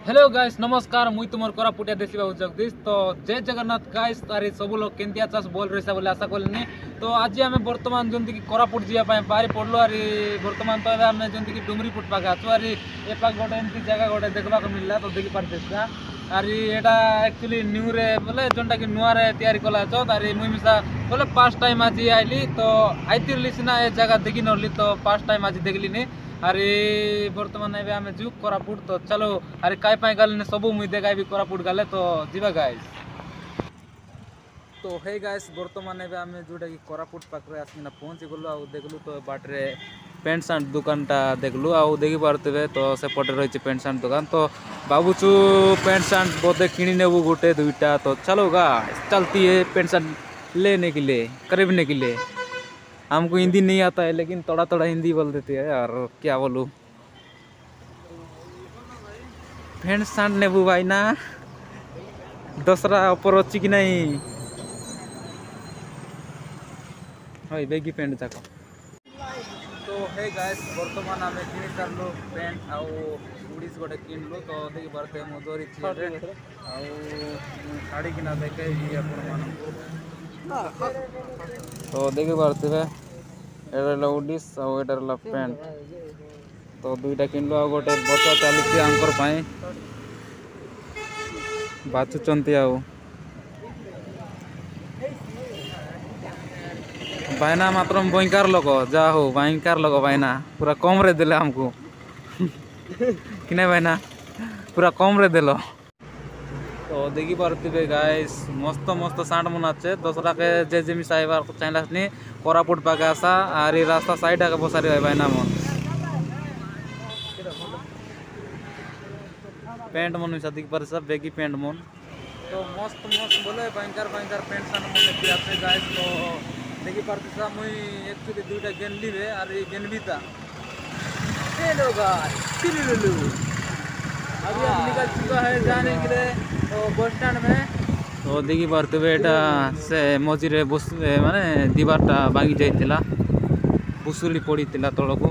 Hello guys नमस्कार मुई तुमर कोरापुटिया देसी बाबू जगदीश तो जय जगन्नाथ गाइस तारी सब लोग केंतिया चाष बोल रही बोले आशा कलिनी तो आज आम बर्तमान जमी कि कोरापुट जावाई बाहरी पड़लु आरी बर्तमान तो आम जमी कि डुमरीपुट पाखे आसु आरी ए पाक गोटे एमती जगह गोटे देखा मिलला तो देखी पार्थे आरी एटा एक्चुअली न्यू रे बोले जोटा कि नुआ रे तैयारी कला तारी मुई मिसा बोले फर्स्ट टाइम आज आइली तो आईती सीना ए जगह देखी नली तो फर्स्ट टाइम आज देखली अरे बर्तमान एबे आमे जू कोरापुट तो चलो अरे काय पाए गल ने सबू मुई देखाई भी कोरापुट गले तो जीवा गाइस तो हे गाइस बर्तमान एबे आमे जोटा कि कोरापुट पाखरे आसमिना पहुंची गलु आ देखलु तो बाटरे पेंट शर्ट दुकानटा देखलु आ देखि पारतबे तो से पटे रहिছে पेंट शर्ट दुकान तो बाबूचू पेंट शर्ट बोधे किनी नेबू गोटे दुईटा तो चलो गाइस चलती है पेंट शर्ट लेने के लिए खरीदने के लिए। हमको हिंदी नहीं आता है लेकिन थोड़ा थोड़ा हिंदी बोल देते हैं यार क्या बोलूँ। पेंट शर्ट नेबू भाई ना दूसरा ऊपर अच्छी कि नहीं हई बेगी पेंट जाक तो हे गाइस बर्तमान आम किनी सारू पेंट आउ उड़ीस गोटे किनलु तो देखी पारे मुझे छाड़ी किना देखे तो देखी पारे एटा उड़ीस आटा पेंट तो दुईटा किनलु आ गोटे बचा चलती आंकर बाचुंट भाईना मात्र भयंकर लोक जा हो भयंकर लोक भाईना पूरा कम रे देले हमको कि नहीं भाईना पूरा कम रे देलो तो देखी पारे गाइस मस्त मस्त साठ मन अच्छे दसरा के जे जेमी साइबार चाहिए कोरापुट पाके आसा आर रास्ता साइड आके बसारी भाई भाईना मन पेंट मन मिसा देखी पारे सब बेगी पेंट मन तो मस्त मस्त बोले भयंकर भयंकर पेंट शर्ट मन आते गाइस तो देखी पारती सा मुई एक्चुअली दुईटा गेनली रे आर गेनबी था हेलो गाइस अभी हम निकल चुका है जाने के लिए तो बस स्टैंड में तो देखी पारते एटा से मझे बस माने दीवारटा भांगी जाइतिला बुसुली पड़ीतिला तलको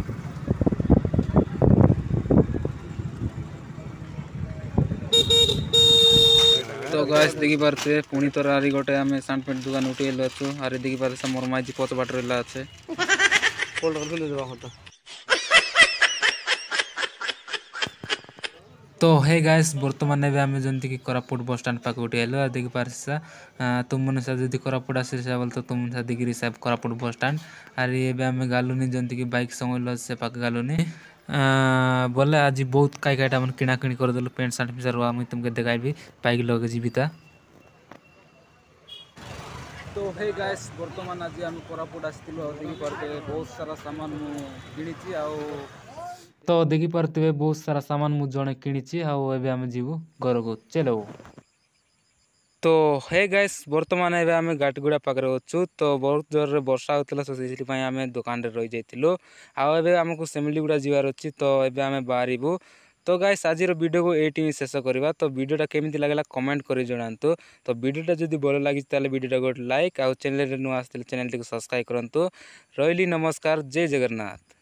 तो गाइस देखी पारते पुणी तोर आरी गोटे आम सार्ट पेंट दुकान उठी अच्छु आरे देखी पारे मोर माइजी पच बाट रहा अच्छे तो हे गाइस बर्तमान एबे आमे जंती कि कोरापुट बस स्टैंड पाक उठी आइलो आ देखि पारसा तुम मन सा जदी कोरापुट आसे बोल तो तुम सा दिगिरी साहब कोरापुट बस स्टैंड आरे एबे आमे गालुनी जंती कि बाइक संगलो से पाक गालुनी बोले आज बहुत काई काईटा मन किना किणी कर देलु पेंट शर्ट मिसर मुई तुमके देखाइबी बाइक लगे जीविता तो हे गाइस बर्तमान आज आम कोरापुट आसतिलु देखि पारते बहुत सारा सामान मु किणीची आ तो देखी पारे बहुत सारा सामान मुझे जड़े किणी आम जीवु घर को चलो तो हे गाइस बर्तमान एबे आम गाटगुड़ा पाखे अच्छु तो बहुत जोर वर्षा होता से आम दुकान रही जाइलु आबे आमको सेमिलीगुड़ा जीवार अच्छी तो एबे आम बाहरबू तो गाइस आज वीडियो को ये शेष करवा तो वीडियोटा केमिति लागला कमेंट कर जनातु तो वीडियोटा जदि भल लगी वीडियोटा गोटे लाइक आउ चैनल नुआ आसते चैनल टी सब्सक्राइब करूँ रही नमस्कार जय जगन्नाथ।